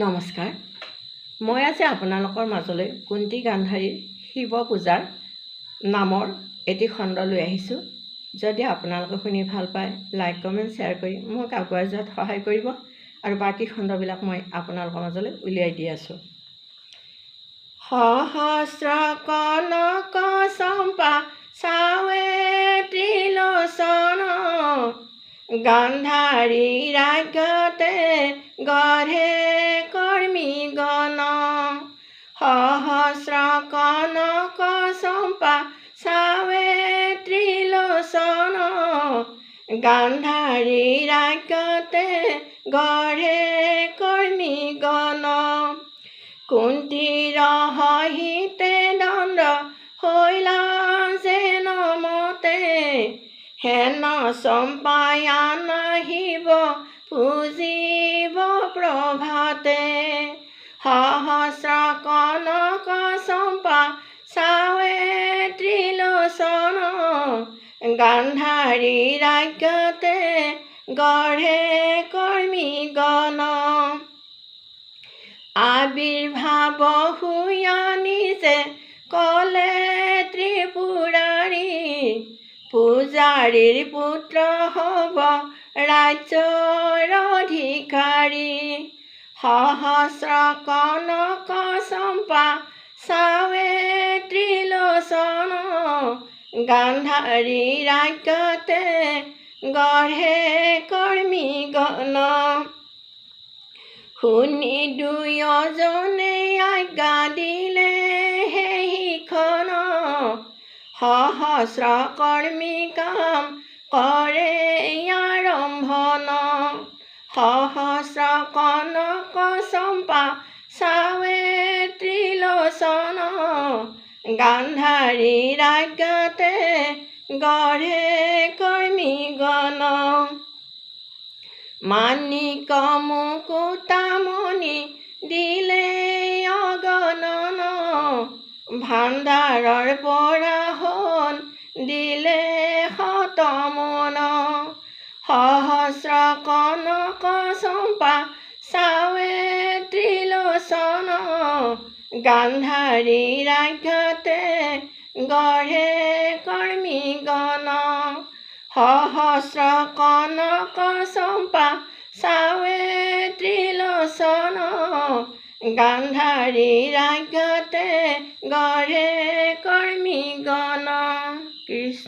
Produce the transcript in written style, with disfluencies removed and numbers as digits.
নমস্কাৰ। মই আজি আপোনালোকৰ মাজলৈ কুন্তী গান্ধাৰীৰ শিৱ পূজাৰ নামৰ এটি খণ্ড লৈ আহিছোঁ। যদি আপোনালোকে শুনি ভাল পায়, লাইক কমেণ্ট শ্বেয়াৰ কৰি মোক আগুৱাই যোৱাত সহায় কৰিব আৰু বাকী খণ্ডবিলাক মই আপোনালোকৰ মাজলৈ উলিয়াই দি আছোঁ। সহস্ৰ কনক চম্পা চাৱে ত্ৰিলোচন, গান্ধাৰী ৰাজ্যতে গঢ়ে কৰ্মী গণ। সহস্ৰ কনক চম্পা চাৱে ত্ৰিলোচন, গান্ধাৰী ৰাজ্যতে গঢ়ে কৰ্মী গণ। কুন্তীৰ সহিতে দণ্ড হৈলা যেন মতে, হেন চম্পায়ান আহিব পূজিব প্ৰভাতে। সহস্ৰ কনক চম্পা চাৱে ত্ৰিলোচন, গান্ধাৰী ৰাজ্যতে গঢ়ে কৰ্মী গণ। আবিৰ্ভাৱ হুয়া নিজে কলে ত্ৰিপুৰাৰী, পূজাৰীৰ পুত্ৰ হ'ব ৰাজ্যৰ অধিকাৰী। সহস্ৰ কনক চম্পা চাৱে ত্ৰিলোচন, গান্ধাৰী ৰাজ্যতে গঢ়ে কৰ্মী গণ। শুনি দুয়োজনে আজ্ঞা দিলে সেইখন, সহস্ৰ কৰ্মী কাম কৰে আৰম্ভন। সহস্ৰ কনক চম্পা চাৱে ত্ৰিলোচন, গান্ধাৰী ৰাজ্যতে গঢ়ে কৰ্মী গণ। মাণিক মুকুতামণি দিলে অগণন, ভাণ্ডাৰৰ পৰা সোণ দিলে শতমোন। সহস্ৰ কনক চম্পা চাৱে ত্ৰিলোচন, গান্ধাৰী ৰাজ্যতে গঢ়ে কৰ্মী গণ। সহস্ৰ কনক চম্পা চাৱে ত্ৰিলোচন, গান্ধাৰী ৰাজ্যতে গঢ়ে কৰ্মী গণ। কৃষ্ণ।